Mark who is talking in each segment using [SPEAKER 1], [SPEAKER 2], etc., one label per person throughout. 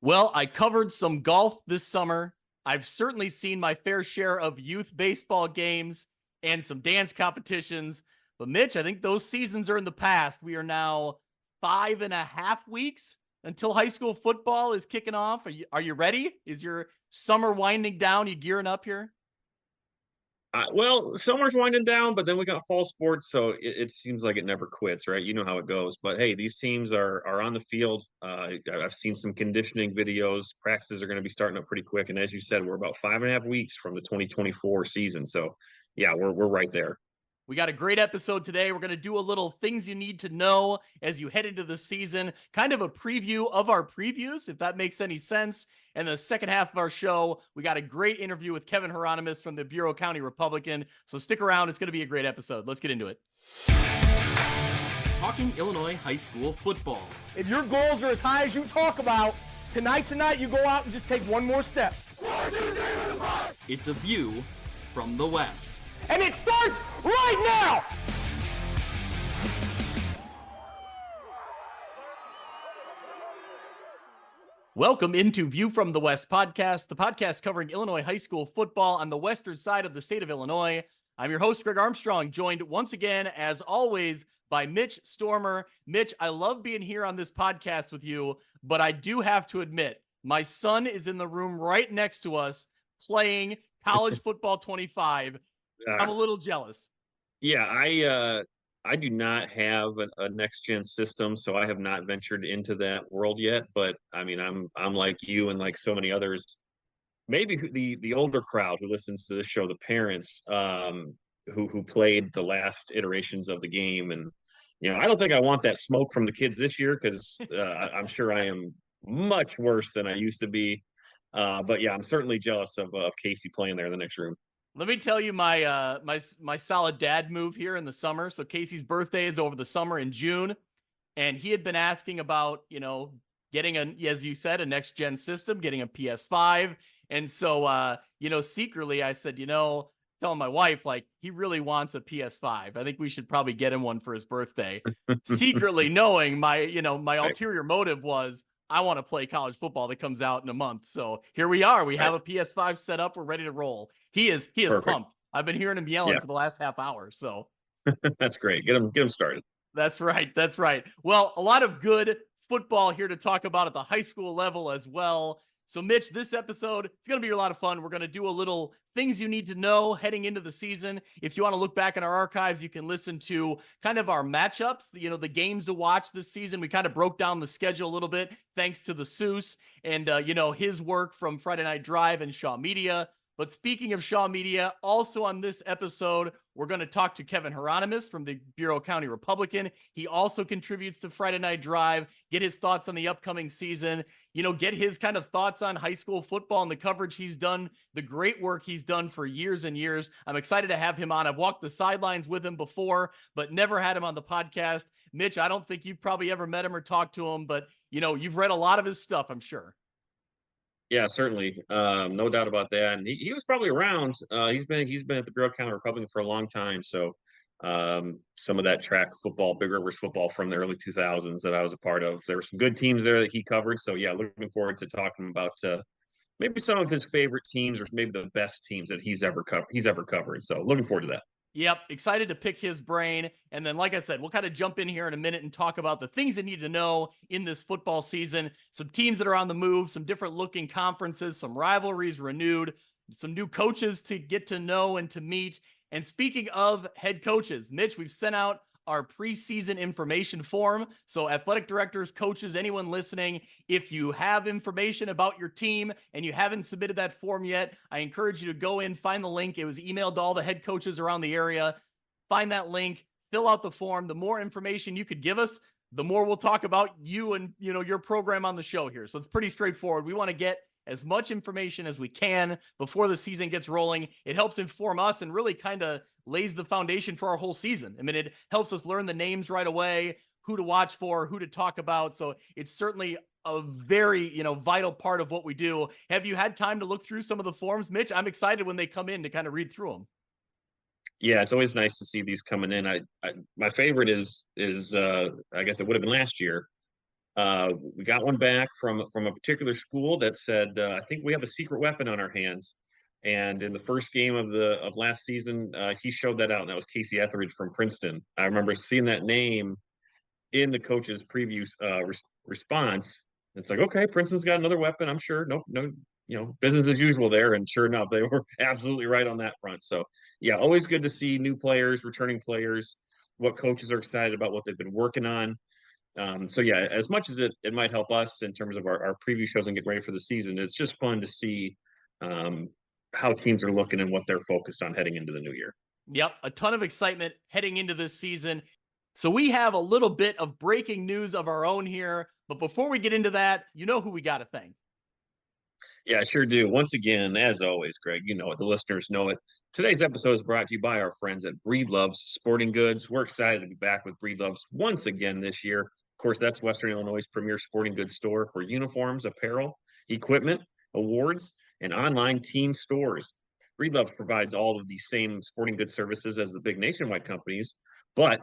[SPEAKER 1] Well, I covered some golf this summer. I've certainly seen my fair share of youth baseball games and some dance competitions. But Mitch, I think those seasons are in the past. We are now 5.5 weeks until high school football is kicking off. Are you ready? Is your summer winding down? You gearing up here?
[SPEAKER 2] Well, summer's winding down, but then we got fall sports, so it seems like it never quits, right? You know how it goes. But hey, these teams are on the field. I've seen some conditioning videos. Practices are going to be starting up pretty quick, and as you said, we're about 5.5 weeks from the 2024 season. So, yeah, we're right there.
[SPEAKER 1] We got a great episode today. We're going to do a little things you need to know as you head into the season, kind of a preview of our previews, if that makes any sense. And the second half of our show, we got a great interview with Kevin Hieronymous from the Bureau County Republican. So stick around. It's going to be a great episode. Let's get into it. Talking Illinois high school football.
[SPEAKER 3] If your goals are as high as you talk about, tonight's the night you go out and just take one more step.
[SPEAKER 1] It's a view from the West.
[SPEAKER 3] And it starts right now!
[SPEAKER 1] Welcome into View from the West podcast, the podcast covering Illinois high school football on the western side of the state of Illinois. I'm your host, Greg Armstrong, joined once again, as always, by Mitch Stormer. Mitch, I love being here on this podcast with you, but I do have to admit, my son is in the room right next to us playing College Football 25. I'm a little jealous.
[SPEAKER 2] Yeah, I do not have a next gen system, so I have not ventured into that world yet. But I mean, I'm like you and like so many others. Maybe the older crowd who listens to this show, the parents who played the last iterations of the game, and I don't think I want that smoke from the kids this year because I'm sure I am much worse than I used to be. But yeah, I'm certainly jealous of Casey playing there in the next room.
[SPEAKER 1] Let me tell you my solid dad move here in the summer. So Casey's birthday is over the summer in June, and he had been asking about, getting as you said, a next gen system, getting a PS5. And so, secretly I said, telling my wife, like, he really wants a PS5. I think we should probably get him one for his birthday. Secretly knowing my
[SPEAKER 2] Right.
[SPEAKER 1] ulterior motive was I want to play college football that comes out in a month. So here we are. We have a PS5 set up. We're ready to roll. He is
[SPEAKER 2] Perfect.
[SPEAKER 1] pumped. I've been hearing him yelling
[SPEAKER 2] Yeah,
[SPEAKER 1] for the last half hour. So
[SPEAKER 2] that's great. Get them started.
[SPEAKER 1] that's right. That's right. Well, a lot of good football here to talk about at the high school level as well. So, Mitch, this episode, it's going to be a lot of fun. We're going to do a little things you need to know heading into the season. If you want to look back in our archives, you can listen to kind of our matchups, the games to watch this season. We kind of broke down the schedule a little bit thanks to the Seuss and, his work from Friday Night Drive and Shaw Media. But speaking of Shaw Media, also on this episode, we're going to talk to Kevin Hieronymous from the Bureau County Republican. He also contributes to Friday Night Drive, get his thoughts on the upcoming season, get his kind of thoughts on high school football and the coverage he's done, the great work he's done for years and years. I'm excited to have him on. I've walked the sidelines with him before, but never had him on the podcast. Mitch, I don't think you've probably ever met him or talked to him, but, you've read a lot of his stuff, I'm sure.
[SPEAKER 2] Yeah, certainly. No doubt about that. And he was probably around. He's been at the Bureau County Republican for a long time. So some of that track football, Big Rivers football from the early 2000s that I was a part of. There were some good teams there that he covered. So yeah, looking forward to talking about maybe some of his favorite teams or maybe the best teams that he's ever covered. So looking forward to that.
[SPEAKER 1] Yep, excited to pick his brain. And then, like I said, we'll kind of jump in here in a minute and talk about the things that need to know in this football season. Some teams that are on the move, some different looking conferences, some rivalries renewed, some new coaches to get to know and to meet. And speaking of head coaches, Mitch, we've sent out our preseason information form. So athletic directors, coaches, anyone listening, if you have information about your team and you haven't submitted that form yet, I encourage you to go in, find the link. It was emailed to all the head coaches around the area. Find that link, fill out the form. The more information you could give us, the more we'll talk about you and your program on the show here. So it's pretty straightforward. We want to get as much information as we can before the season gets rolling. It helps inform us and really kind of lays the foundation for our whole season. I mean, it helps us learn the names right away, who to watch for, who to talk about. So it's certainly a very, vital part of what we do. Have you had time to look through some of the forms, Mitch? I'm excited when they come in to kind of read through them.
[SPEAKER 2] Yeah, it's always nice to see these coming in. My favorite is I guess it would have been last year. We got one back from a particular school that said, I think we have a secret weapon on our hands. And in the first game of last season, he showed that out, and that was Casey Etheridge from Princeton. I remember seeing that name in the coach's preview response. It's like, okay, Princeton's got another weapon. I'm sure. No, business as usual there. And sure enough, they were absolutely right on that front. So yeah, always good to see new players, returning players, what coaches are excited about, what they've been working on. So yeah, as much as it might help us in terms of our preview shows and get ready for the season, it's just fun to see how teams are looking and what they're focused on heading into the new year.
[SPEAKER 1] Yep, a ton of excitement heading into this season. So we have a little bit of breaking news of our own here, but before we get into that, you know who we got to thank.
[SPEAKER 2] Yeah, I sure do. Once again, as always, Greg, you know it, the listeners know it. Today's episode is brought to you by our friends at Breedlove's Sporting Goods. We're excited to be back with Breedlove's once again this year. Of course, that's Western Illinois' premier sporting goods store for uniforms, apparel, equipment, awards, and online team stores. Breedlove provides all of the same sporting goods services as the big nationwide companies, but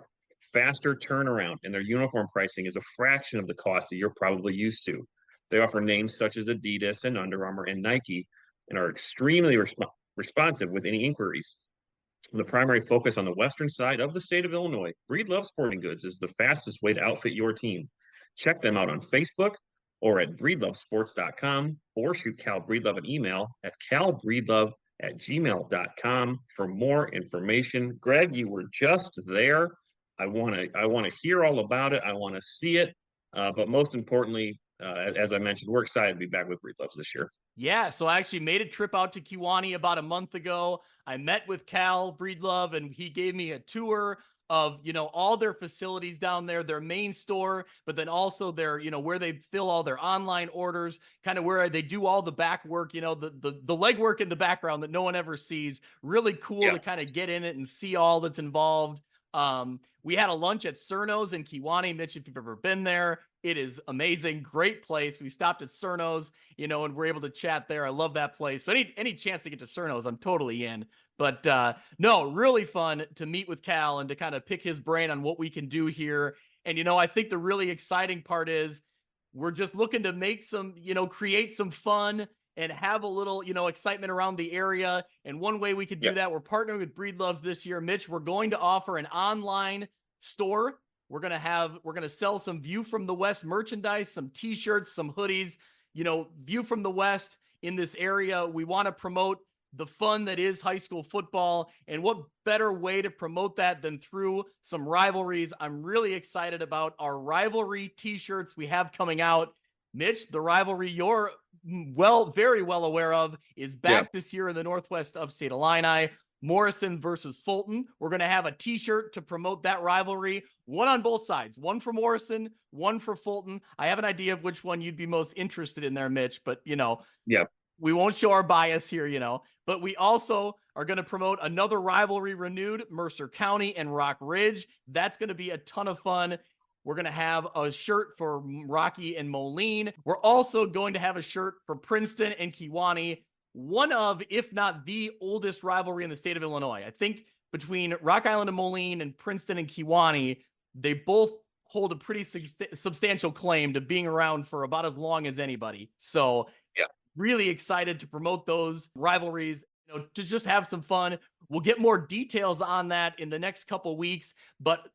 [SPEAKER 2] faster turnaround, and their uniform pricing is a fraction of the cost that you're probably used to. They offer names such as Adidas and Under Armour and Nike and are extremely responsive with any inquiries. The primary focus on the western side of the state of Illinois, Breedlove Sporting Goods is the fastest way to outfit your team. Check them out on Facebook or at breedlovesports.com, or shoot Cal Breedlove an email at calbreedlove@gmail.com for more information. Greg, you were just there. I want to hear all about it. I want to see it. But most importantly, as I mentioned, we're excited to be back with Breedloves this year.
[SPEAKER 1] Yeah, so I actually made a trip out to Kewanee about a month ago. I met with Cal Breedlove, and he gave me a tour of, all their facilities down there, their main store, but then also their, where they fill all their online orders, kind of where they do all the back work, the legwork in the background that no one ever sees. Really cool to kind of get in it and see all that's involved. We had a lunch at Cerno's in Kewanee. Mitch, if you've ever been there, it is amazing. Great place. We stopped at Cerno's, and we're able to chat there. I love that place. So any chance to get to Cerno's, I'm totally in. But no, really fun to meet with Cal and to kind of pick his brain on what we can do here. And, I think the really exciting part is we're just looking to make some, create some fun and have a little, excitement around the area. And one way we could do that, we're partnering with Breedloves this year. Mitch, we're going to offer an online store. We're going to sell some View from the West merchandise, some t-shirts, some hoodies, View from the West in this area. We want to promote the fun that is high school football. And what better way to promote that than through some rivalries? I'm really excited about our rivalry t-shirts we have coming out. Mitch, the rivalry you're very well aware of is back this year in the Northwest Upstate Illini. Morrison versus Fulton. We're going to have a t-shirt to promote that rivalry. One on both sides. One for Morrison, one for Fulton. I have an idea of which one you'd be most interested in there, Mitch, but we won't show our bias here, but we also are going to promote another rivalry renewed, Mercer County and Rock Ridge. That's going to be a ton of fun. We're going to have a shirt for Rocky and Moline. We're also going to have a shirt for Princeton and Kewanee. One of, if not the oldest rivalry in the state of Illinois. I think between Rock Island and Moline and Princeton and Kewanee, they both hold a pretty substantial claim to being around for about as long as anybody. So really excited to promote those rivalries, to just have some fun. We'll get more details on that in the next couple weeks, but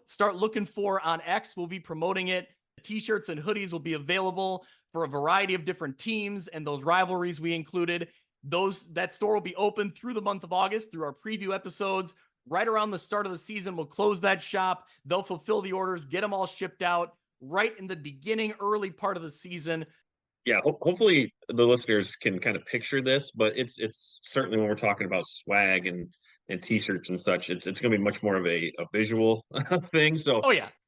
[SPEAKER 1] start looking for on X. We'll be promoting it. T-shirts and hoodies will be available for a variety of different teams and those rivalries we included. That store will be open through the month of August through our preview episodes. Right around the start of the season, we'll close that shop. They'll fulfill the orders, get them all shipped out right in the beginning, early part of the season.
[SPEAKER 2] Yeah, hopefully the listeners can kind of picture this, but it's certainly when we're talking about swag and t-shirts and such, it's going to be much more of a visual thing. So,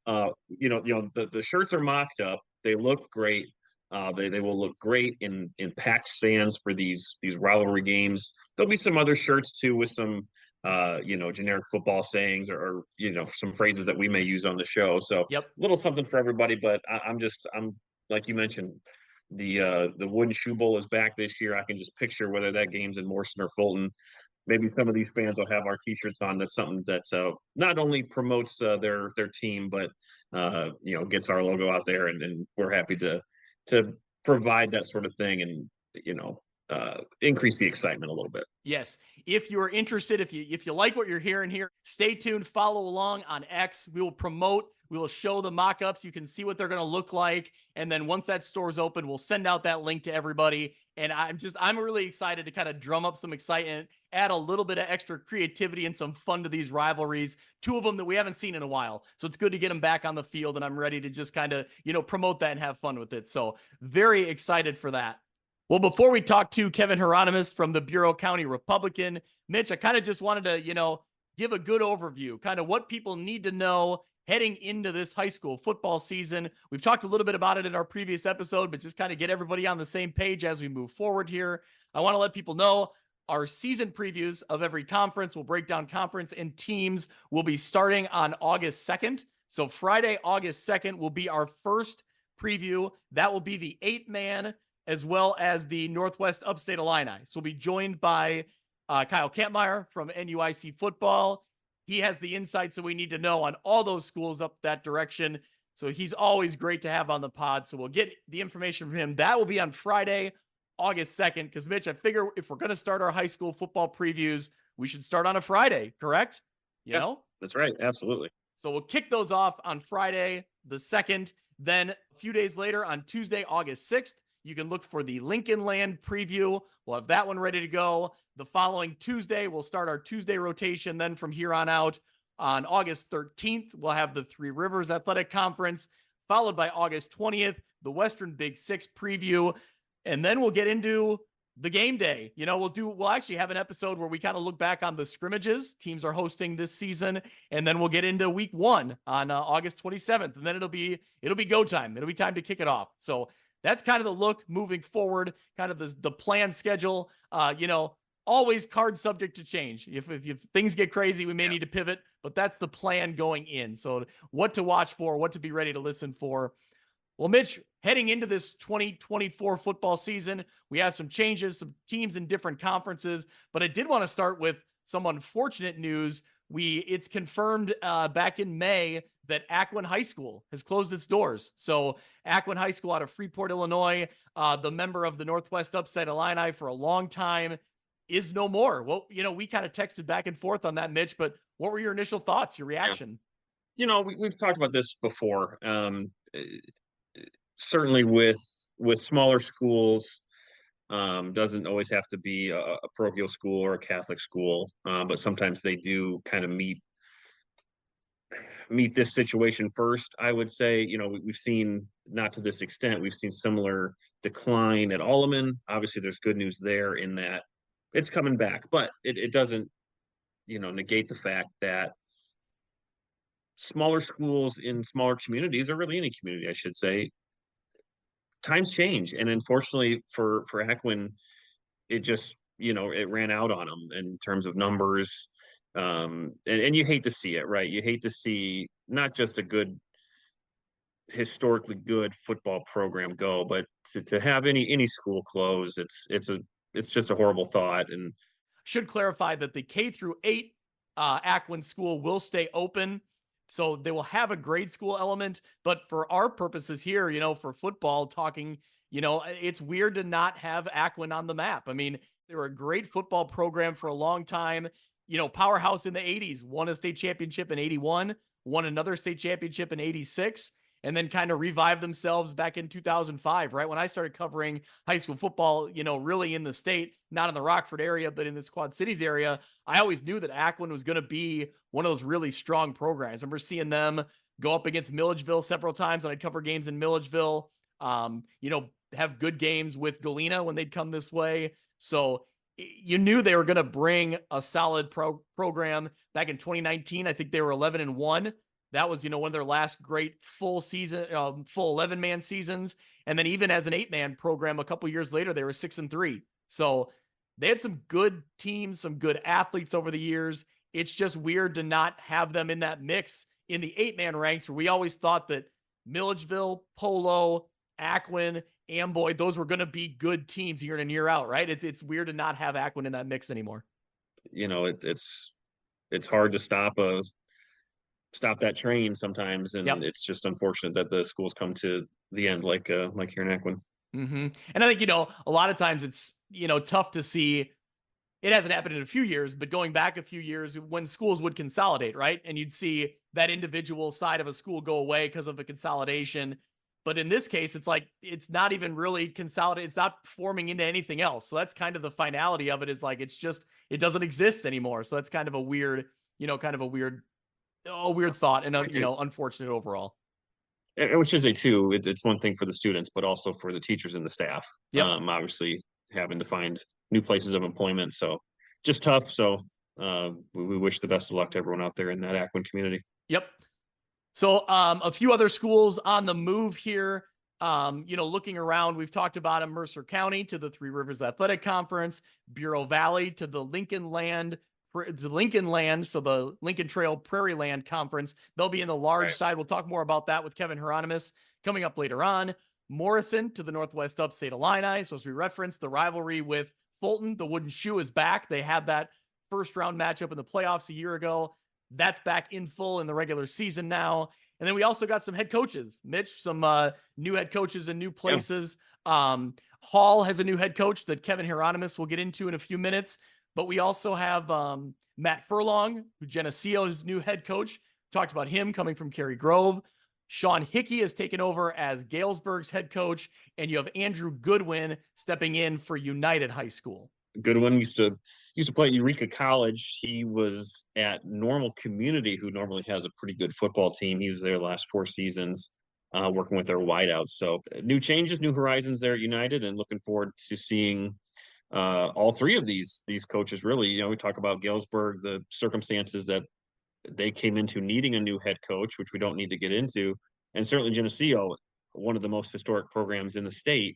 [SPEAKER 2] the shirts are mocked up. They look great. They will look great in packed stands for these rivalry games. There'll be some other shirts too with some generic football sayings or some phrases that we may use on the show. So a little something for everybody. But I'm like you mentioned, the wooden shoe bowl is back this year. I can just picture whether that game's in Morrison or Fulton. Maybe some of these fans will have our t-shirts on. That's something that not only promotes their team, but gets our logo out there, and we're happy to provide that sort of thing, and increase the excitement a little bit.
[SPEAKER 1] Yes. If you're interested, if you like what you're hearing here, stay tuned, follow along on X. We will promote, we will show the mock-ups. You can see what they're going to look like. And then once that store's open, we'll send out that link to everybody. And I'm really excited to kind of drum up some excitement, add a little bit of extra creativity and some fun to these rivalries. Two of them that we haven't seen in a while. So it's good to get them back on the field, and I'm ready to just kind of, promote that and have fun with it. So very excited for that. Well, before we talk to Kevin Hieronymous from the Bureau County Republican, Mitch, I kind of just wanted to, give a good overview, kind of what people need to know heading into this high school football season. We've talked a little bit about it in our previous episode, but just kind of get everybody on the same page as we move forward here. I want to let people know our season previews of every conference. We'll break down conference and teams. Will be starting on August 2nd. So Friday, August 2nd will be our first preview. That will be the 8-man as well as the Northwest Upstate Illini. So we'll be joined by Kyle Kampmeyer from NUIC football. He has the insights that we need to know on all those schools up that direction. So he's always great to have on the pod. So we'll get the information from him. That will be on Friday, August 2nd. Because, Mitch, I figure if we're going to start our high school football previews, we should start on a Friday, correct? You know?
[SPEAKER 2] That's right. Absolutely.
[SPEAKER 1] So we'll kick those off on Friday, the 2nd. Then a few days later, on Tuesday, August 6th, you can look for the Lincoln Land preview. We'll have that one ready to go. The following Tuesday, we'll start our Tuesday rotation. Then from here on out, on August 13th, we'll have the Three Rivers Athletic Conference, followed by August 20th, the Western Big Six preview. And then we'll get into the game day. We'll actually have an episode where we kind of look back on the scrimmages teams are hosting this season. And then we'll get into week 1 on August 27th. And then it'll be go time. It'll be time to kick it off. So that's kind of the look moving forward, kind of the planned schedule. Always card subject to change. If things get crazy, we may need to pivot, but that's the plan going in. So what to watch for, what to be ready to listen for. Well, Mitch, heading into this 2024 football season, we have some changes, some teams in different conferences, but I did want to start with some unfortunate news. It's confirmed back in May that Acquin High School has closed its doors. So Acquin High School out of Freeport, Illinois, the member of the Northwest Upstate Illini for a long time, is no more. Well, we kind of texted back and forth on that, Mitch, but what were your initial thoughts, your reaction?
[SPEAKER 2] We've talked about this before. Certainly with smaller schools, doesn't always have to be a parochial school or a Catholic school, but sometimes they do kind of meet this situation first. I would say, we've seen, not to this extent, we've seen similar decline at Alleman. Obviously, there's good news there in that it's coming back, but it doesn't, negate the fact that smaller schools in smaller communities, or really any community, I should say, times change. And unfortunately for Acquin, it just, it ran out on them in terms of numbers. And you hate to see it, right? You hate to see not just a good, historically good football program go, but to have any school close, it's just a horrible thought. And
[SPEAKER 1] should clarify that the K-8 Acquin school will stay open. So they will have a grade school element, but for our purposes here, for football talking, it's weird to not have Acquin on the map. I mean, they were a great football program for a long time, powerhouse in the 80s, won a state championship in 81, won another state championship in 86, and then kind of revived themselves back in 2005, right? When I started covering high school football, really in the state, not in the Rockford area, but in this Quad Cities area, I always knew that Acquin was going to be one of those really strong programs. I remember seeing them go up against Milledgeville several times, and I'd cover games in Milledgeville, have good games with Galena when they'd come this way. So you knew they were going to bring a solid program. Back in 2019, I think they were 11-1. That was, one of their last great full season, full 11-man seasons. And then even as an 8-man program, a couple years later, they were 6-3. So they had some good teams, some good athletes over the years. It's just weird to not have them in that mix in the 8-man ranks, where we always thought that Milledgeville, Polo, Acquin, Amboy, those were going to be good teams year in and year out, right? It's weird to not have Acquin in that mix anymore.
[SPEAKER 2] It's hard to stop stop that train sometimes, and
[SPEAKER 1] Yep.
[SPEAKER 2] it's just unfortunate that the schools come to the end like here in Equin.
[SPEAKER 1] And I think, a lot of times it's, tough to see. It hasn't happened in a few years, but going back a few years when schools would consolidate, right? And you'd see that individual side of a school go away because of a consolidation. But in this case, it's like, it's not even really consolidated. It's not forming into anything else. So that's kind of the finality of it, is like, it's just, it doesn't exist anymore. So that's kind of a weird, weird thought, and, unfortunate overall.
[SPEAKER 2] And which is too, it's one thing for the students, but also for the teachers and the staff.
[SPEAKER 1] Yep.
[SPEAKER 2] Obviously having to find new places of employment. So just tough. So we wish the best of luck to everyone out there in that Ackman community.
[SPEAKER 1] Yep. So a few other schools on the move here. Looking around, we've talked about them: Mercer County to the Three Rivers Athletic Conference, Bureau Valley to the Lincoln Land, so the Lincoln Trail Prairie Land Conference. They'll be in the large side. We'll talk more about that with Kevin Hieronymous coming up later on. Morrison to the Northwest Upstate Illini. So as we referenced, the rivalry with Fulton, the Wooden Shoe is back. They had that first round matchup in the playoffs a year ago. That's back in full in the regular season now. And then we also got some head coaches, Mitch, some new head coaches in new places. Yeah. Hall has a new head coach that Kevin Hieronymous will get into in a few minutes. But we also have Matt Furlong, who Geneseo's new head coach. Talked about him coming from Cary Grove. Sean Hickey has taken over as Galesburg's head coach. And you have Andrew Goodwin stepping in for United High School.
[SPEAKER 2] Goodwin used to play at Eureka College. He was at Normal Community, who normally has a pretty good football team. He was there the last 4 seasons, working with their wideouts. So new changes, new horizons there at United, and looking forward to seeing all 3 of these coaches. Really, we talk about Galesburg, the circumstances that they came into needing a new head coach, which we don't need to get into, and certainly Geneseo, one of the most historic programs in the state.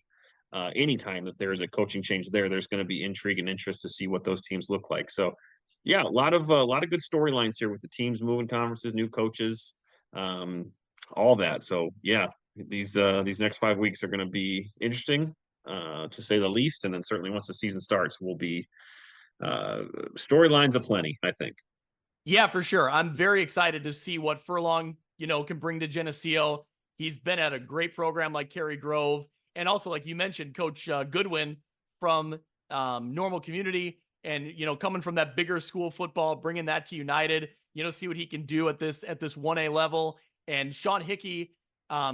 [SPEAKER 2] Anytime that there's a coaching change there's going to be intrigue and interest to see what those teams look like. So, yeah, a lot of good storylines here with the teams moving conferences, new coaches, all that. So, yeah, these next 5 weeks are going to be interesting, to say the least. And then certainly once the season starts, will be storylines aplenty, I think.
[SPEAKER 1] Yeah, for sure. I'm very excited to see what Furlong, can bring to Geneseo. He's been at a great program like Cary Grove. And also, like you mentioned, Coach Goodwin from Normal Community, and, coming from that bigger school football, bringing that to United, see what he can do at this 1A level. And Sean Hickey,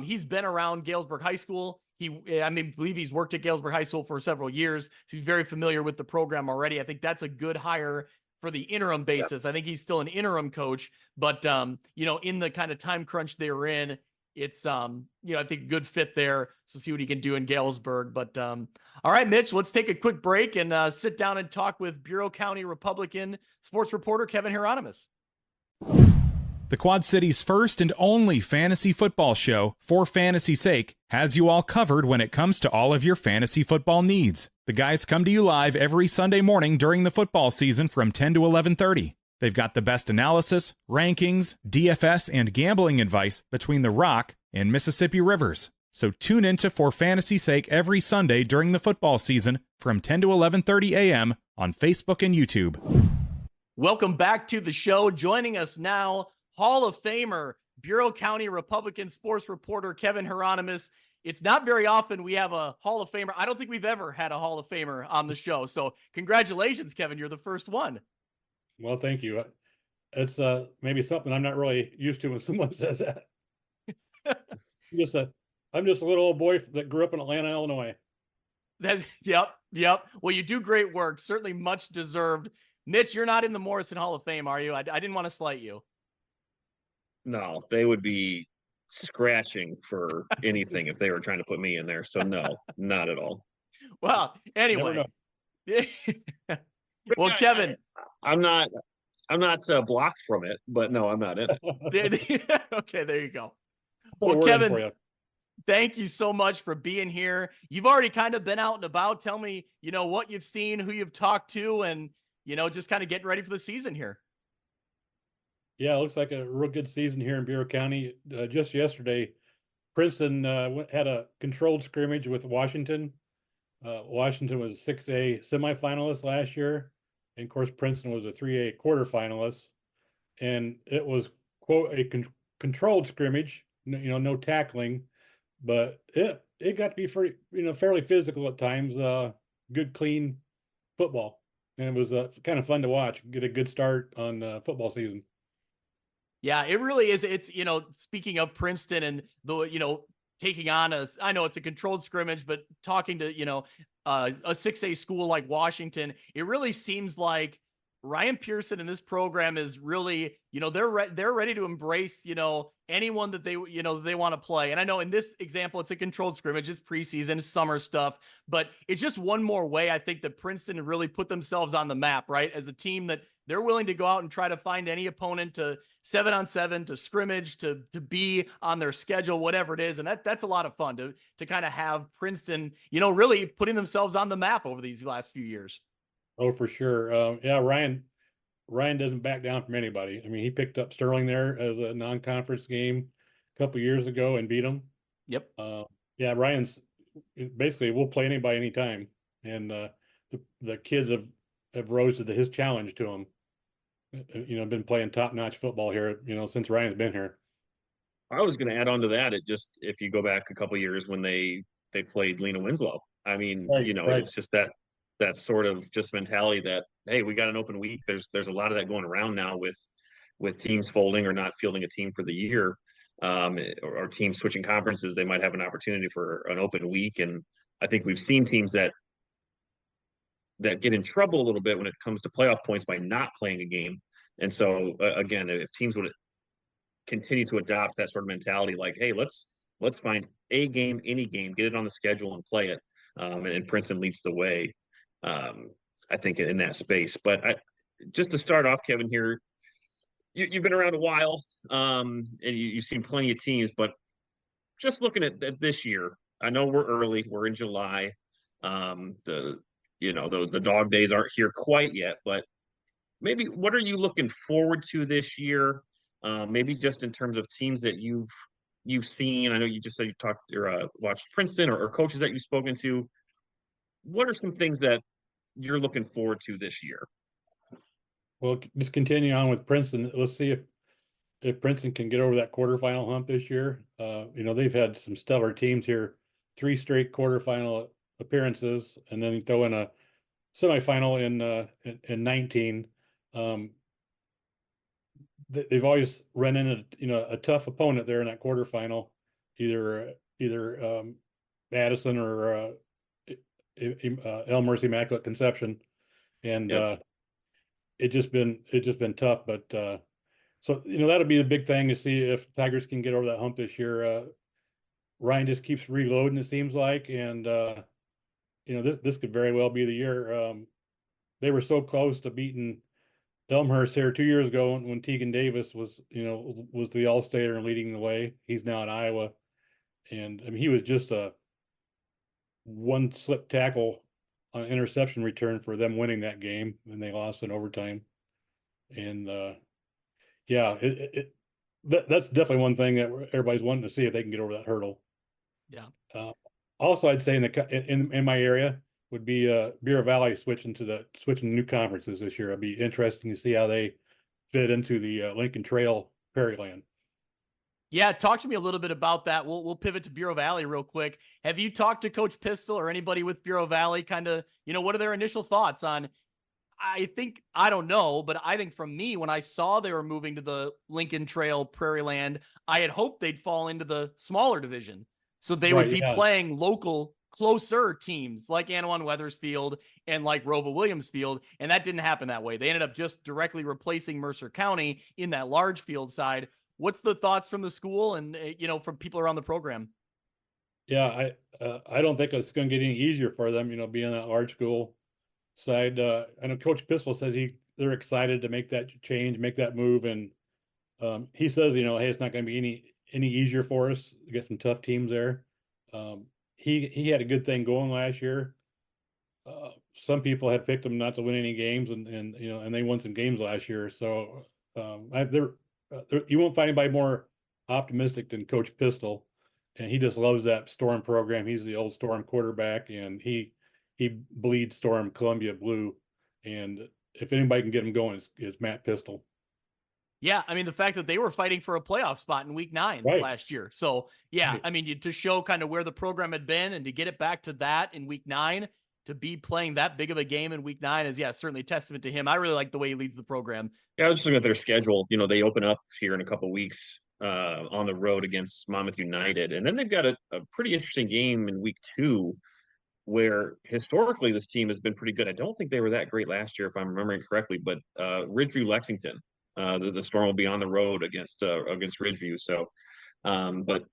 [SPEAKER 1] he's been around Galesburg High School. I believe he's worked at Galesburg High School for several years. So he's very familiar with the program already. I think that's a good hire for the interim basis. Yeah. I think he's still an interim coach, but, in the kind of time crunch they're in, it's, I think a good fit there. So see what he can do in Galesburg. But all right, Mitch, let's take a quick break and sit down and talk with Bureau County Republican sports reporter Kevin Hieronymous.
[SPEAKER 4] The Quad City's first and only fantasy football show, For Fantasy's Sake, has you all covered when it comes to all of your fantasy football needs. The guys come to you live every Sunday morning during the football season from 10 to 11:30. They've got the best analysis, rankings, DFS, and gambling advice between the Rock and Mississippi Rivers. So tune into For Fantasy's Sake every Sunday during the football season from 10 to 11:30 a.m. on Facebook and YouTube.
[SPEAKER 1] Welcome back to the show. Joining us now, Hall of Famer, Bureau County Republican sports reporter Kevin Hieronymous. It's not very often we have a Hall of Famer. I don't think we've ever had a Hall of Famer on the show. So congratulations, Kevin. You're the first one.
[SPEAKER 5] Well, thank you. It's maybe something I'm not really used to when someone says that. I'm just a little old boy that grew up in Atlanta, Illinois.
[SPEAKER 1] Yep. Well, you do great work. Certainly much deserved. Mitch, you're not in the Morrison Hall of Fame, are you? I didn't want to slight you.
[SPEAKER 2] No, they would be scratching for anything if they were trying to put me in there. So no, not at all.
[SPEAKER 1] Well, anyway. Well, Kevin,
[SPEAKER 2] I'm not blocked from it, but no, I'm not in it.
[SPEAKER 1] Okay, there you go. Well, Kevin, thank you so much for being here. You've already kind of been out and about. Tell me, what you've seen, who you've talked to, and, just kind of getting ready for the season here.
[SPEAKER 5] Yeah, it looks like a real good season here in Bureau County. Just yesterday, Princeton had a controlled scrimmage with Washington. Washington was 6A semifinalist last year. And of course, Princeton was a 3A quarterfinalist. And it was quote controlled scrimmage, no tackling, but it got to be fairly physical at times. Good, clean football, and it was kind of fun to watch. Get a good start on football season.
[SPEAKER 1] Yeah, it really is. It's, speaking of Princeton and taking on I know it's a controlled scrimmage, but talking to, a 6A school like Washington, it really seems like Ryan Pearson and this program is really, they're ready to embrace, anyone that they want to play. And I know in this example, it's a controlled scrimmage, it's preseason, summer stuff, but it's just one more way I think that Princeton really put themselves on the map, right? As a team that they're willing to go out and try to find any opponent to 7-on-7, to scrimmage, to be on their schedule, whatever it is. And that's a lot of fun to kind of have Princeton, really putting themselves on the map over these last few years.
[SPEAKER 5] Oh, for sure. Yeah, Ryan doesn't back down from anybody. I mean, he picked up Sterling there as a non-conference game a couple years ago and beat him.
[SPEAKER 1] Yep.
[SPEAKER 5] Yeah, Ryan's basically will play anybody anytime, and the kids have rose to his challenge to him. Been playing top-notch football here, since Ryan's been here.
[SPEAKER 2] I was going to add on to that. It just, if you go back a couple years when they played Lena Winslow, I mean,
[SPEAKER 5] Right.
[SPEAKER 2] it's just that sort of just mentality that, hey, we got an open week. There's a lot of that going around now with teams folding or not fielding a team for the year, or teams switching conferences. They might have an opportunity for an open week, and I think we've seen teams that get in trouble a little bit when it comes to playoff points by not playing a game. And so again, if teams would continue to adopt that sort of mentality, like, hey, let's find a game, any game, get it on the schedule and play it. And Princeton leads the way, I think, in that space. But just to start off, Kevin, here, you've been around a while, and you've seen plenty of teams, but just looking at this year, I know we're early, we're in July. The dog days aren't here quite yet, but maybe what are you looking forward to this year? Maybe just in terms of teams that you've seen. I know you just said you talked or watched Princeton or coaches that you've spoken to. What are some things that you're looking forward to this year?
[SPEAKER 5] Well, just continue on with Princeton. Let's see if Princeton can get over that quarterfinal hump this year. They've had some stellar teams here, 3 straight quarterfinal appearances, and then throw in a semifinal in 19. They've always run into a tough opponent there in that quarterfinal, either Madison or Elmer's Immaculate Conception, and
[SPEAKER 2] Yep.
[SPEAKER 5] It just been tough. But so that'll be the big thing to see if Tigers can get over that hump this year. Ryan just keeps reloading, it seems like, and this could very well be the year. They were so close to beating Elmhurst here 2 years ago when Tegan Davis was the all-stater and leading the way. He's now in Iowa, and I mean he was just a one slip tackle on interception return for them winning that game, and they lost in overtime. And yeah, that's definitely one thing that everybody's wanting to see if they can get over that hurdle.
[SPEAKER 1] Yeah.
[SPEAKER 5] Also, I'd say in my area would be Bureau Valley switching to new conferences this year. It'd be interesting to see how they fit into the Lincoln Trail Prairieland.
[SPEAKER 1] Yeah, talk to me a little bit about that. We'll pivot to Bureau Valley real quick. Have you talked to Coach Pistol or anybody with Bureau Valley? Kind of, what are their initial thoughts on? I don't know, but I think from me, when I saw they were moving to the Lincoln Trail Prairieland, I had hoped they'd fall into the smaller division. So they would be playing local, closer teams like Anawan Weathersfield and like Rova Williams Field. And that didn't happen that way. They ended up just directly replacing Mercer County in that large field side. What's the thoughts from the school and, from people around the program?
[SPEAKER 5] Yeah, I don't think it's going to get any easier for them, being that large school side. I know Coach Pistol says they're excited to make that change, make that move. And he says, hey, it's not going to be any easier for us to get some tough teams there. He had a good thing going last year. Some people had picked them not to win any games, and they won some games last year. So you won't find anybody more optimistic than Coach Pistol, and he just loves that Storm program. He's the old Storm quarterback, and he bleeds Storm Columbia blue. And if anybody can get him going, it's Matt Pistol.
[SPEAKER 1] Yeah, I mean, the fact that they were fighting for a playoff spot in week 9
[SPEAKER 5] Right.
[SPEAKER 1] last year. So, yeah,
[SPEAKER 5] Right.
[SPEAKER 1] I mean, to show kind of where the program had been and to get it back to that in week 9, to be playing that big of a game in week 9 is, yeah, certainly a testament to him. I really like the way he leads the program.
[SPEAKER 2] Yeah, I was just looking at their schedule. They open up here in a couple weeks on the road against Monmouth United, and then they've got a pretty interesting game in week 2 where historically this team has been pretty good. I don't think they were that great last year, if I'm remembering correctly, but Ridgeview Lexington, the Storm will be on the road against Ridgeview. So, but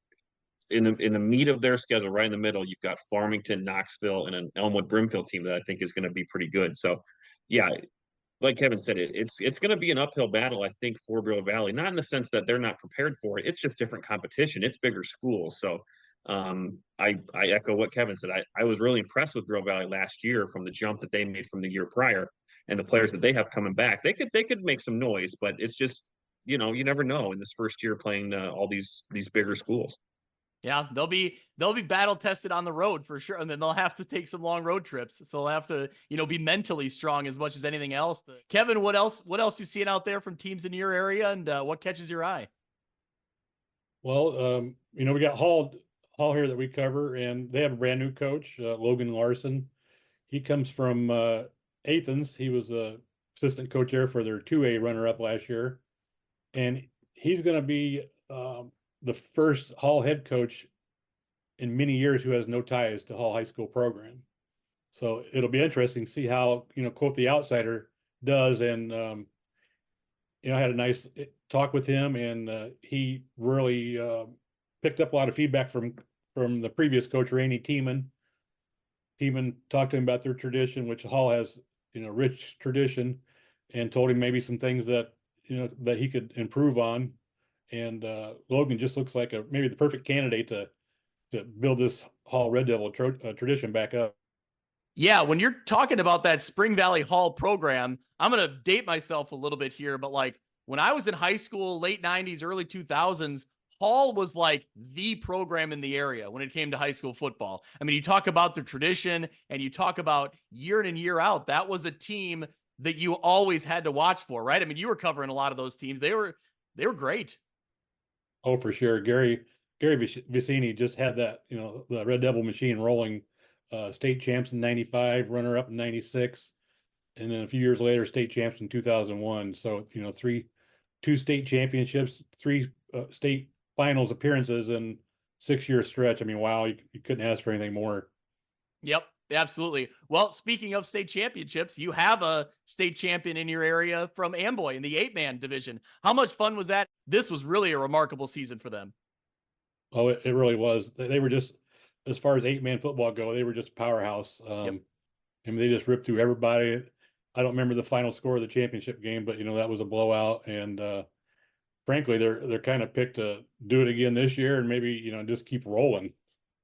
[SPEAKER 2] in the meat of their schedule, right in the middle, you've got Farmington, Knoxville, and an Elmwood Brimfield team that I think is going to be pretty good. So, yeah, like Kevin said, it's going to be an uphill battle, I think, for Bureau Valley. Not in the sense that they're not prepared for it. It's just different competition. It's bigger schools. So I echo what Kevin said. I was really impressed with Bureau Valley last year from the jump that they made from the year prior and the players that they have coming back. They could make some noise, but it's just you never know in this first year playing all these bigger schools.
[SPEAKER 1] Yeah, they'll be battle tested on the road for sure, and then they'll have to take some long road trips. So they'll have to, be mentally strong as much as anything else. Kevin, what else you seeing out there from teams in your area, and what catches your eye?
[SPEAKER 5] Well, we got Hall here that we cover, and they have a brand new coach, Logan Larson. He comes from Athens. He was a assistant coach there for their 2A runner-up last year, and he's going to be the first Hall head coach in many years who has no ties to Hall High School program. So it'll be interesting to see how, quote, the outsider does. And, I had a nice talk with him, and he really picked up a lot of feedback from the previous coach, Rainey Tiemann. Tiemann talked to him about their tradition, which Hall has, rich tradition, and told him maybe some things that, that he could improve on. And Logan just looks like maybe the perfect candidate to build this Hall Red Devil tradition back up.
[SPEAKER 1] Yeah, when you're talking about that Spring Valley Hall program, I'm going to date myself a little bit here, but like when I was in high school, late 90s, early 2000s, Hall was like the program in the area when it came to high school football. I mean, you talk about the tradition and you talk about year in and year out, that was a team that you always had to watch for, right? I mean, you were covering a lot of those teams. They were great.
[SPEAKER 5] Oh, for sure. Gary Vicini just had that, the Red Devil machine rolling. State champs in 95, runner up in 96. And then a few years later, state champs in 2001. So, two state championships, three state finals appearances in 6-year stretch. I mean, wow, you couldn't ask for anything more.
[SPEAKER 1] Yep, absolutely. Well, speaking of state championships, you have a state champion in your area from Amboy in the 8-man division. How much fun was that? This was really a remarkable season for them.
[SPEAKER 5] Oh, it really was. They were just, as far as 8-man football go, they were just a powerhouse.
[SPEAKER 1] Yep.
[SPEAKER 5] I mean, they just ripped through everybody. I don't remember the final score of the championship game, but that was a blowout. And frankly, they're kind of picked to do it again this year, and maybe just keep rolling.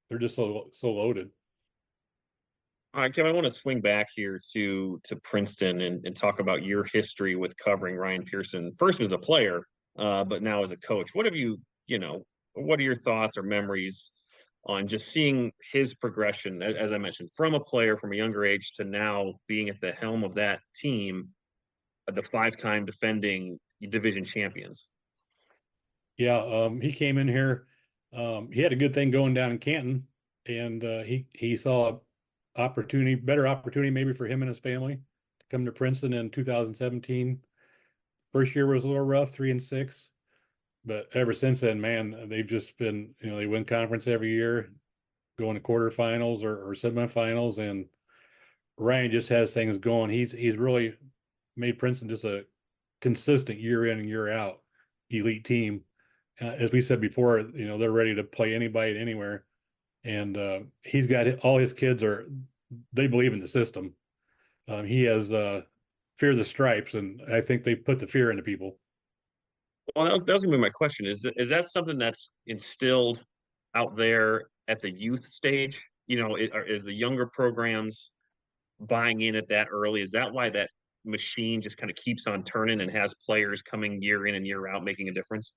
[SPEAKER 5] They're just so loaded.
[SPEAKER 2] All right, Kevin, I want to swing back here to Princeton and talk about your history with covering Ryan Pearson, first as a player, but now as a coach. What are your thoughts or memories on just seeing his progression, as I mentioned, from a player from a younger age to now being at the helm of that team, the 5-time defending division champions?
[SPEAKER 5] Yeah, he came in here. He had a good thing going down in Canton, and he saw better opportunity maybe for him and his family to come to Princeton in 2017. First year was a little rough, 3-6, but ever since then, man, they've just been, they win conference every year, going to quarterfinals or semifinals, and Ryan just has things going. He's really made Princeton just a consistent year in and year out elite team. As we said before, they're ready to play anybody anywhere, and he's got all his kids they believe in the system. He has fear the stripes, and I think they put the fear into people.
[SPEAKER 2] Well, that was gonna be my question. Is that something that's instilled out there at the youth stage? Is the younger programs buying in at that early? Is that why that machine just kind of keeps on turning and has players coming year in and year out making a difference?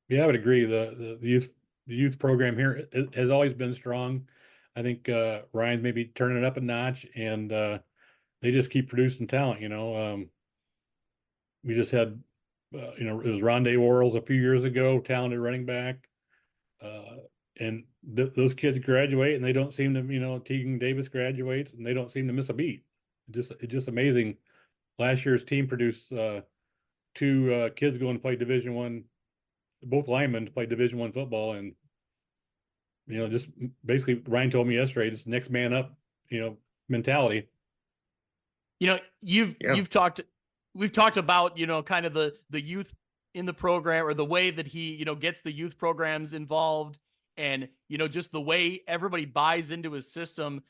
[SPEAKER 5] Yeah, I would agree. The youth program here has always been strong. I think Ryan's maybe turning it up a notch, and they just keep producing talent. We just had it was Rondé Worrells a few years ago, talented running back. And those kids graduate and they don't seem to, Tegan Davis graduates and they don't seem to miss a beat. It's just amazing. Last year's team produced two kids going to play Division I, both linemen to play Division I football. And, just basically Ryan told me yesterday, just next man up, mentality.
[SPEAKER 1] We've talked about, kind of the youth in the program, or the way that he, gets the youth programs involved, and, just the way everybody buys into his system.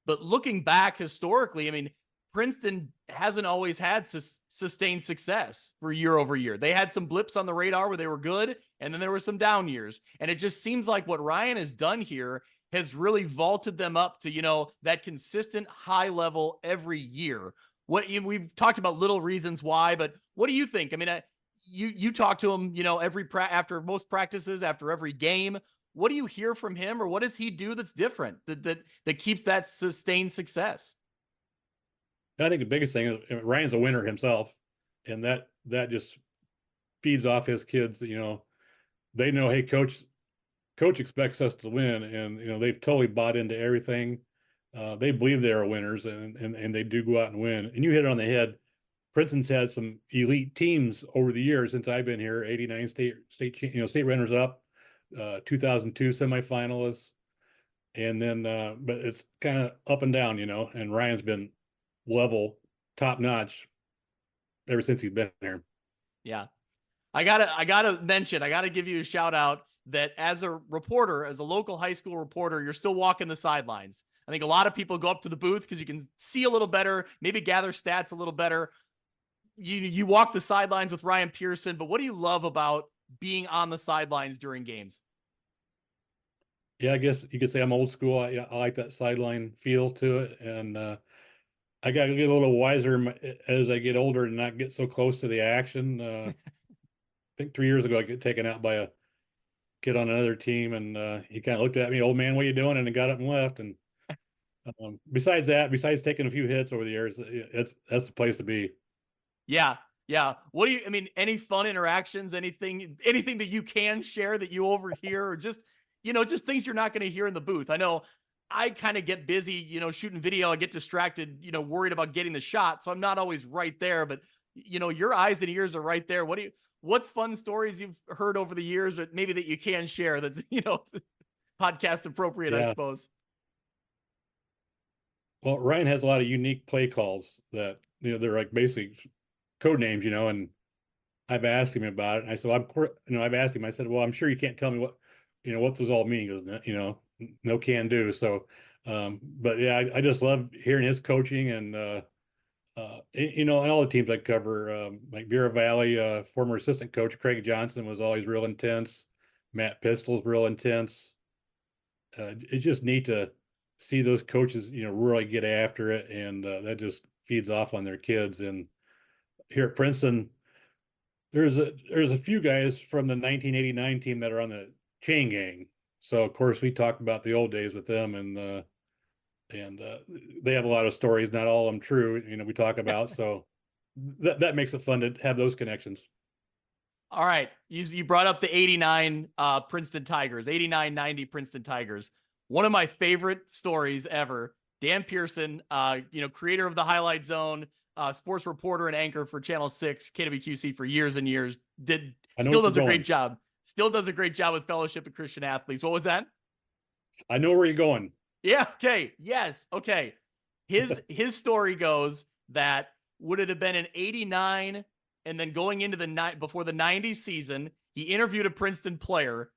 [SPEAKER 1] But looking back historically, I mean, Princeton hasn't always had sustained success for year over year. They had some blips on the radar where they were good, and then there were some down years. And it just seems like what Ryan has done here has really vaulted them up to, that consistent high level every year. We've talked about little reasons why, but what do you think? I mean, you talk to him, after most practices, after every game. What do you hear from him, or what does he do that's different that keeps that sustained success?
[SPEAKER 5] I think the biggest thing is Ryan's a winner himself, and that just feeds off his kids. They know, hey, coach expects us to win, and they've totally bought into everything. They believe they are winners, and they do go out and win. And you hit it on the head. Princeton's had some elite teams over the years since I've been here. '89 state runners up, 2002 semifinalists, and then but it's kind of up and down, And Ryan's been level, top notch ever since he's been here.
[SPEAKER 1] Yeah. I gotta give you a shout out that as a reporter, as a local high school reporter, you're still walking the sidelines. I think a lot of people go up to the booth because you can see a little better, maybe gather stats a little better. You walk the sidelines with Ryan Pearson, but what do you love about being on the sidelines during games?
[SPEAKER 5] Yeah, I guess you could say I'm old school. I like that sideline feel to it, and I got to get a little wiser as I get older and not get so close to the action. I think 3 years ago I got taken out by a kid on another team, and he kind of looked at me, "Old man, what are you doing?" And he got up and left. And besides taking a few hits over the years, that's the place to be.
[SPEAKER 1] Yeah. Any fun interactions, anything that you can share that you overhear, or just things you're not going to hear in the booth? I know I kind of get busy, shooting video. I get distracted, worried about getting the shot. So I'm not always right there, but your eyes and ears are right there. What's fun stories you've heard over the years that maybe that you can share that's, podcast appropriate,
[SPEAKER 5] Yeah.
[SPEAKER 1] I suppose?
[SPEAKER 5] Well, Ryan has a lot of unique play calls that, they're like basically code names, and I've asked him about it. And I said, I've asked him, I said, well, I'm sure you can't tell me what those all mean. He goes, no can do. So, but yeah, I just love hearing his coaching, and, and all the teams I cover, like Bureau Valley, former assistant coach Craig Johnson was always real intense. Matt Pistol's real intense. It's just neat to see those coaches, really get after it, and that just feeds off on their kids. And here at Princeton, there's a few guys from the 1989 team that are on the chain gang. So of course we talk about the old days with them, and they have a lot of stories, not all of them true, we talk about. So that makes it fun to have those connections.
[SPEAKER 1] All right. You brought up the 89 Princeton Tigers, 89-90 Princeton Tigers. One of my favorite stories ever. Dan Pearson, creator of the Highlight Zone, sports reporter and anchor for Channel 6, KWQC for years and years, still does a great job. Still does a great job with Fellowship of Christian Athletes. What was that?
[SPEAKER 5] I know where you're going.
[SPEAKER 1] Yeah. Okay. Yes. Okay. His story goes that would it have been in 89, and then going into before the 90 season, he interviewed a Princeton player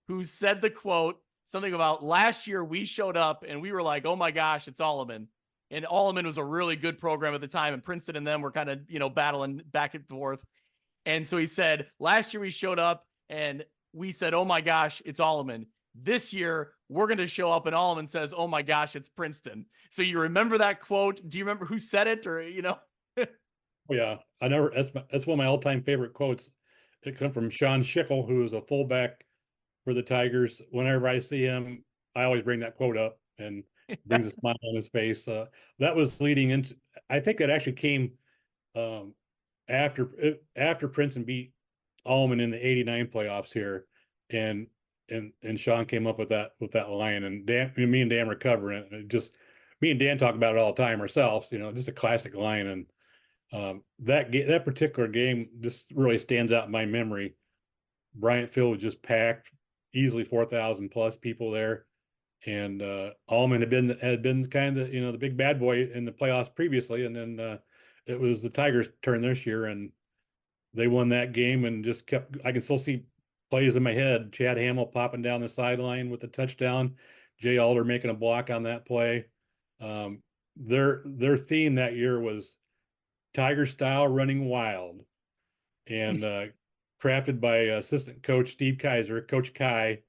[SPEAKER 1] who said the quote, something about last year we showed up and we were like, oh my gosh, it's Alleman. And Alleman was a really good program at the time, and Princeton and them were kind of, battling back and forth. And so he said, last year we showed up and we said, oh my gosh, it's Alleman. This year we're going to show up and Alleman says, oh my gosh, it's Princeton. So you remember that quote? Do you remember who said it, or,
[SPEAKER 5] Oh, yeah, that's one of my all-time favorite quotes. It comes from Sean Schickel, who is a fullback for the Tigers. Whenever I see him, I always bring that quote up, and brings a smile on his face. That was leading into, I think that actually came after Princeton beat Allman in the '89 playoffs here, and Sean came up with that line, and me and Dan were covering it. Just me and Dan talk about it all the time ourselves. Just a classic line, and that particular game just really stands out in my memory. Bryant Field was just packed, easily 4,000 plus people there, and Allman had been kind of the big bad boy in the playoffs previously, and then it was the Tigers' turn this year, and they won that game and just kept. I can still see plays in my head. Chad Hamill popping down the sideline with a touchdown. Jay Alder making a block on that play. Their theme that year was Tiger style running wild, and crafted by assistant coach Steve Kaiser, Coach Kai.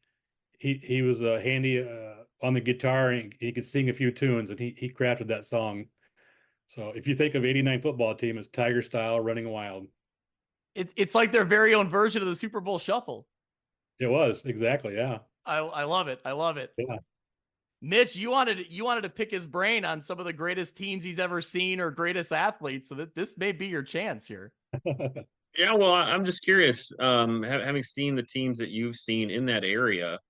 [SPEAKER 5] He was handy on the guitar, and he could sing a few tunes, and he crafted that song. So if you think of '89 football team as Tiger style running wild,
[SPEAKER 1] it's like their very own version of the Super Bowl Shuffle.
[SPEAKER 5] it was exactly, yeah.
[SPEAKER 1] I love it. I love it.
[SPEAKER 5] Yeah.
[SPEAKER 1] Mitch, you wanted to pick his brain on some of the greatest teams he's ever seen or greatest athletes, so that this may be your chance here.
[SPEAKER 2] Yeah, well, I'm just curious. Having seen the teams that you've seen in that area,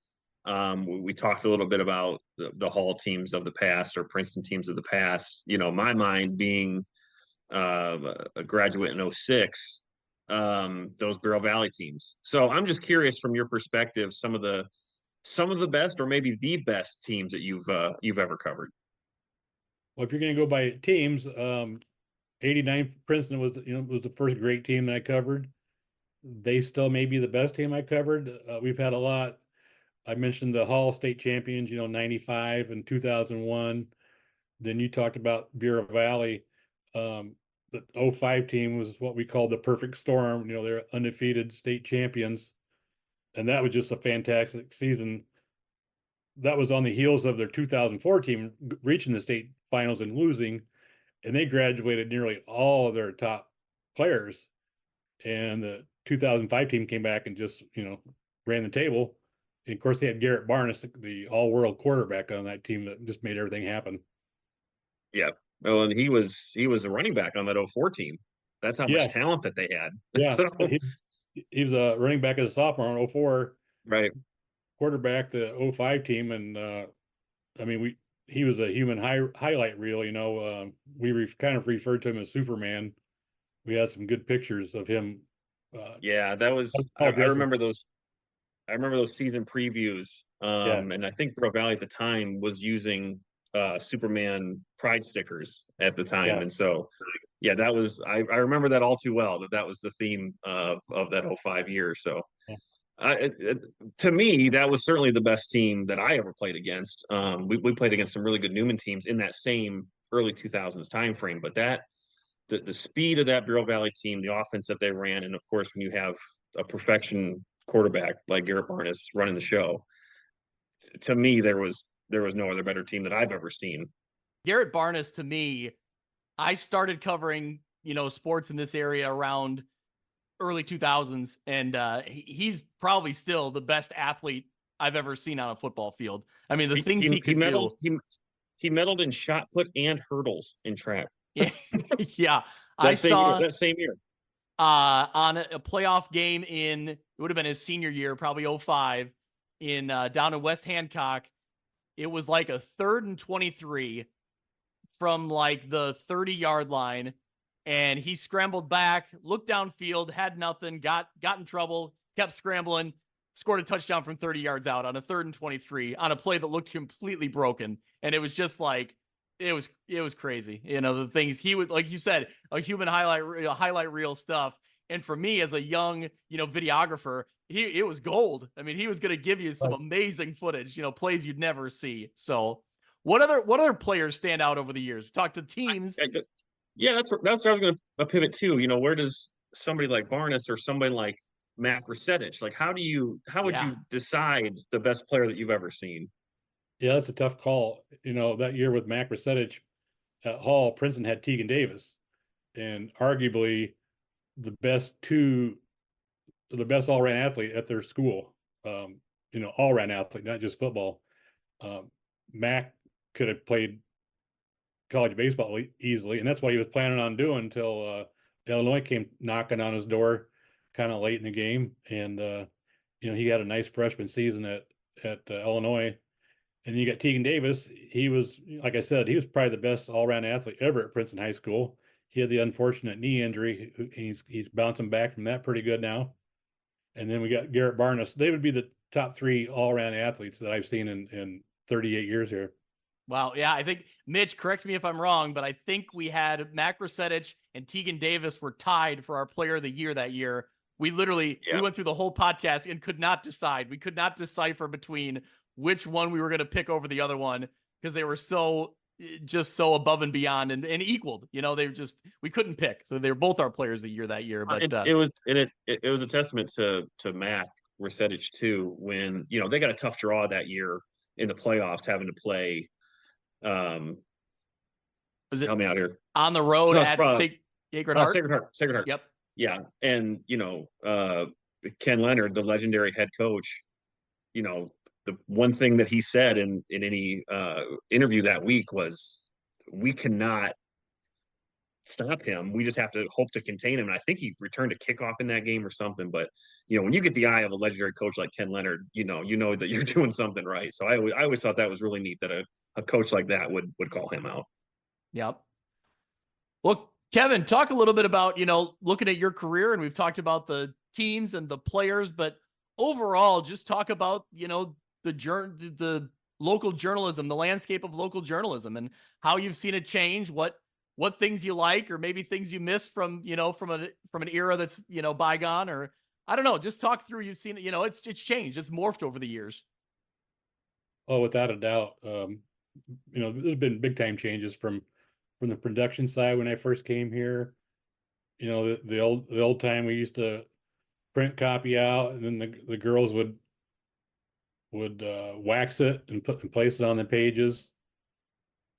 [SPEAKER 2] we talked a little bit about the Hall teams of the past or Princeton teams of the past. My mind being a graduate in '06, those Bureau Valley teams. So I'm just curious from your perspective, some of the best or maybe the best teams that you've ever covered.
[SPEAKER 5] Well, if you're going to go by teams, '89 Princeton was the first great team that I covered. They still may be the best team I covered. We've had a lot. I mentioned the Hall state champions, '95 and 2001. Then you talked about Bureau Valley. The '05 team was what we called the perfect storm. They're undefeated state champions. And that was just a fantastic season. That was on the heels of their 2004 team reaching the state finals and losing. And they graduated nearly all of their top players. And the 2005 team came back and just, ran the table. And of course, they had Garrett Barnes, the all-world quarterback on that team that just made everything happen.
[SPEAKER 2] Yeah. Well, and he was a running back on that '04 team. That's how much talent that they had.
[SPEAKER 5] Yeah.
[SPEAKER 2] So,
[SPEAKER 5] he was a running back as a sophomore in '04.
[SPEAKER 2] right.
[SPEAKER 5] Quarterback the '05 team. And he was a human highlight reel. We kind of referred to him as Superman. We had some good pictures of him.
[SPEAKER 2] Yeah, that was. I remember those. I remember those season previews. And I think Bureau Valley at the time was using Superman pride stickers at the time, and so yeah, that was. I remember that all too well. That was the theme of that '05 year. So. To me, that was certainly the best team that I ever played against. We played against some really good Newman teams in that same early 2000s time frame, but the speed of that Bureau Valley team, the offense that they ran, and of course, when you have a perfection quarterback like Garrett Barnes running the show, to me, there was no other better team that I've ever seen.
[SPEAKER 1] Garrett Barnes, to me, I started covering sports in this area around early 2000s, and he's probably still the best athlete I've ever seen on a football field. I mean, the things he could do.
[SPEAKER 2] He medaled in shot put and hurdles in track.
[SPEAKER 1] Yeah. I saw
[SPEAKER 2] that same year
[SPEAKER 1] on a playoff game it would have been his senior year, probably '05, in down in West Hancock. It was like a 3rd and 23 from like the 30-yard line. And he scrambled back, looked downfield, had nothing, got in trouble, kept scrambling, scored a touchdown from 30 yards out on a 3rd and 23 on a play that looked completely broken. And it was just like, it was crazy. The things he would, like you said, a human highlight reel stuff. And for me as a young, videographer, it was gold. I mean, he was going to give you some amazing footage, plays you'd never see. So what other players stand out over the years? We talked to teams.
[SPEAKER 2] Yeah, that's what I was going to pivot to. Where does somebody like Barnes or somebody like Mac Resetich, like how would you decide the best player that you've ever seen?
[SPEAKER 5] Yeah, that's a tough call. That year with Mac Resetich at Hall, Princeton had Tegan Davis, and arguably the best all-around athlete at their school. All-around athlete, not just football. Mac could have played college baseball easily, and that's what he was planning on doing until Illinois came knocking on his door kind of late in the game, and he had a nice freshman season at Illinois. And you got Tegan Davis. He was, like I said, he was probably the best all-around athlete ever at Princeton High School. He had the unfortunate knee injury. He's bouncing back from that pretty good now. And then we got Garrett Barnes. They would be the top 3 all-around athletes that I've seen in 38 years here.
[SPEAKER 1] Wow. Yeah, I think, Mitch, correct me if I'm wrong, but I think we had Mac Rosetich and Tegan Davis were tied for our player of the year that year. We literally we went through the whole podcast and could not decide. We could not decipher between which one we were going to pick over the other one because they were so above and beyond and equaled. They were we couldn't pick. So they were both our players of the year that year. But
[SPEAKER 2] it was a testament to Mac Rosetich too, when they got a tough draw that year in the playoffs, having to play.
[SPEAKER 1] Was it
[SPEAKER 2] help me out here?
[SPEAKER 1] On the road at Sacred Heart?
[SPEAKER 2] Sacred Heart.
[SPEAKER 1] Yep.
[SPEAKER 2] Yeah. And, Ken Leonard, the legendary head coach, the one thing that he said in any interview that week was, we cannot stop him. We just have to hope to contain him. And I think he returned a kickoff in that game or something. But, when you get the eye of a legendary coach like Ken Leonard, you know that you're doing something right. So I always thought that was really neat that a coach like that would call him out.
[SPEAKER 1] Yep. Well, Kevin, talk a little bit about, looking at your career, and we've talked about the teams and the players, but overall, just talk about, the local journalism, the landscape of local journalism, and how you've seen it change, what things you like, or maybe things you miss from an era that's, bygone, or I don't know, just talk through, you've seen it, it's changed, it's morphed over the years.
[SPEAKER 5] Oh, without a doubt. There's been big time changes from the production side when I first came here. The old time we used to print copy out, and then the girls would wax it and place it on the pages,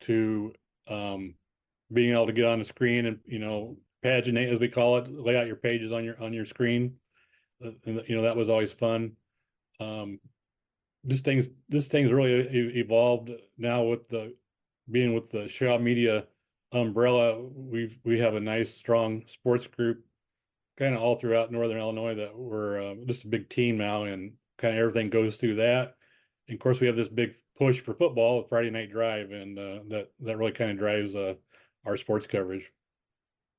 [SPEAKER 5] to being able to get on the screen and paginate, as we call it, lay out your pages on your screen. And that was always fun. This thing's really evolved now with being with the Shaw Media umbrella. We have a nice strong sports group kind of all throughout Northern Illinois that we're just a big team now, and kind of everything goes through that. And of course, we have this big push for football, Friday Night Drive, and that really kind of drives our sports coverage.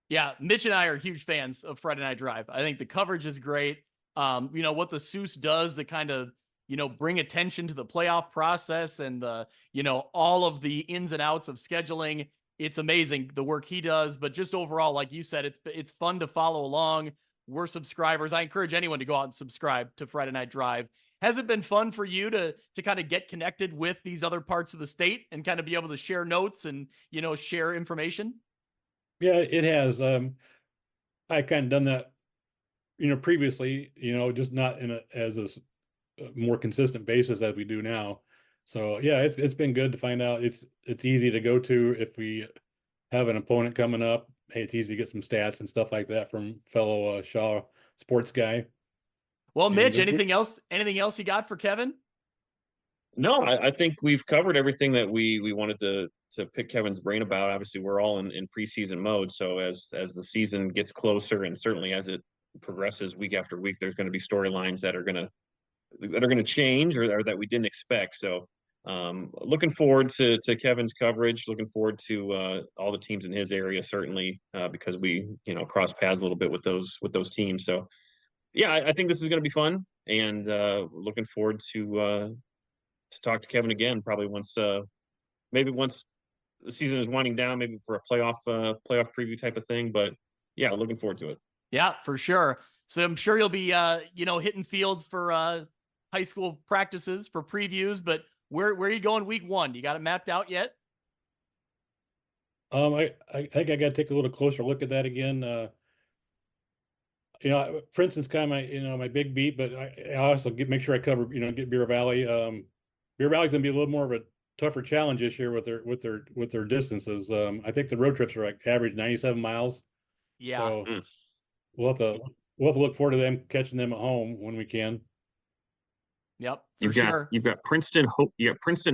[SPEAKER 1] Yeah, Mitch and I are huge fans of Friday Night Drive. I think the coverage is great. What the Seuss does to kind of, bring attention to the playoff process and the, all of the ins and outs of scheduling. It's amazing the work he does, but just overall, like you said, it's fun to follow along. We're subscribers. I encourage anyone to go out and subscribe to Friday Night Drive. Has it been fun for you to kind of get connected with these other parts of the state and kind of be able to share notes and, share information?
[SPEAKER 5] Yeah, it has. I kind of done that, previously, just not as a more consistent basis as we do now. So yeah, it's been good to find out. It's easy to go to if we have an opponent coming up. Hey, it's easy to get some stats and stuff like that from fellow Shaw sports guy.
[SPEAKER 1] Well, Mitch, anything else you got for Kevin?
[SPEAKER 2] No, I think we've covered everything that we wanted to pick Kevin's brain about. Obviously, we're all in preseason mode. So as the season gets closer, and certainly as it progresses week after week, there's going to be storylines that are going to change or that we didn't expect. So looking forward to Kevin's coverage, looking forward to all the teams in his area, certainly because we, cross paths a little bit with those teams. So yeah, I think this is going to be fun, and looking forward to talk to Kevin again, probably once the season is winding down, maybe for a playoff preview type of thing. But yeah, looking forward to it. Yeah,
[SPEAKER 1] for sure. So I'm sure you'll be, hitting fields for high school practices for previews, but where are you going week 1? You got it mapped out yet?
[SPEAKER 5] I think I got to take a little closer look at that again. Princeton's kind of my big beat, but I also make sure I cover, get Bear Valley. Bear Valley's gonna be a little more of a tougher challenge this year with their distances. I think the road trips are like average 97 miles.
[SPEAKER 1] Yeah.
[SPEAKER 5] So we'll have to look forward to them catching them at home when we can.
[SPEAKER 1] Yep.
[SPEAKER 2] You've got Princeton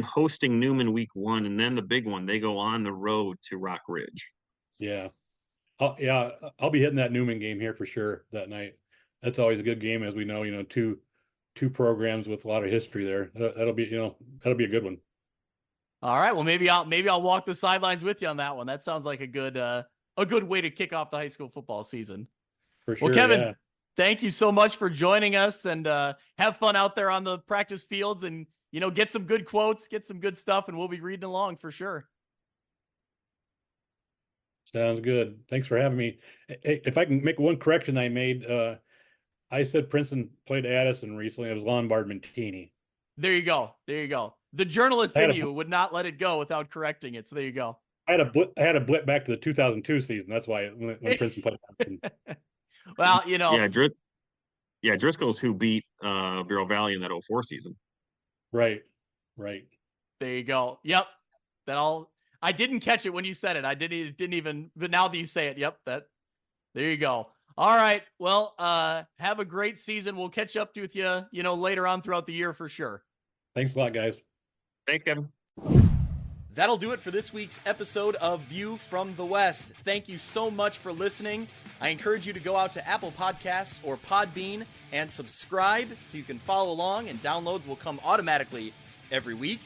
[SPEAKER 2] hosting Newman week 1, and then the big one, they go on the road to Rock Ridge.
[SPEAKER 5] Yeah. Yeah, I'll be hitting that Newman game here for sure that night. That's always a good game, as we know. Two programs with a lot of history there. That'll be a good one.
[SPEAKER 1] All right. Well, maybe I'll walk the sidelines with you on that one. That sounds like a good way to kick off the high school football season.
[SPEAKER 5] For sure.
[SPEAKER 1] Well, Kevin,
[SPEAKER 5] yeah.
[SPEAKER 1] Thank you so much for joining us, and have fun out there on the practice fields, and get some good quotes, get some good stuff, and we'll be reading along for sure.
[SPEAKER 5] Sounds good. Thanks for having me. If I can make one correction I made, I said Princeton played Addison recently. It was Lombard Montini.
[SPEAKER 1] There you go. The journalist in you would not let it go without correcting it. So there you go.
[SPEAKER 5] I had a blip back to the 2002 season. That's why when Princeton played Addison.
[SPEAKER 1] Well,
[SPEAKER 2] Yeah, Driscoll's who beat Bureau Valley in that 04 season.
[SPEAKER 5] Right.
[SPEAKER 1] There you go. Yep. I didn't catch it when you said it. I didn't even, but now that you say it, yep, there you go. All right. Well, have a great season. We'll catch up with you, later on throughout the year for sure.
[SPEAKER 5] Thanks a lot, guys.
[SPEAKER 2] Thanks, Kevin.
[SPEAKER 1] That'll do it for this week's episode of View from the West. Thank you so much for listening. I encourage you to go out to Apple Podcasts or Podbean and subscribe so you can follow along, and downloads will come automatically every week.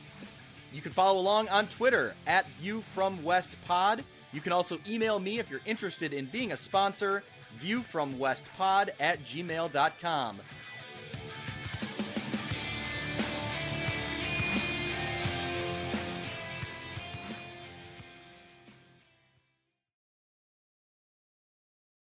[SPEAKER 1] You can follow along on Twitter at ViewFromWestPod. You can also email me if you're interested in being a sponsor, viewfromwestpod@gmail.com.